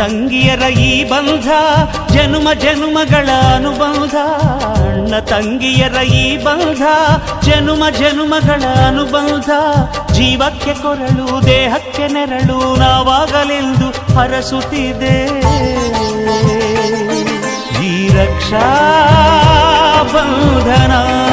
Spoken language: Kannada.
ತಂಗಿಯರ ಈ ಬಂಧ ಜನುಮ ಜನುಮಗಳ ಅನುಬಂಧ. ಅಣ್ಣ ತಂಗಿಯರ ಈ ಬಂಧ ಜನುಮ ಜನುಮಗಳ ಅನುಬಂಧ. ಜೀವಕ್ಕೆ ಕೊರಳು ದೇಹಕ್ಕೆ ನೆರಳು ನಾವಾಗಲೆಂದು ಹರಸುತ್ತಿದೆ ಈ ರಕ್ಷಾ ಬಂಧನ.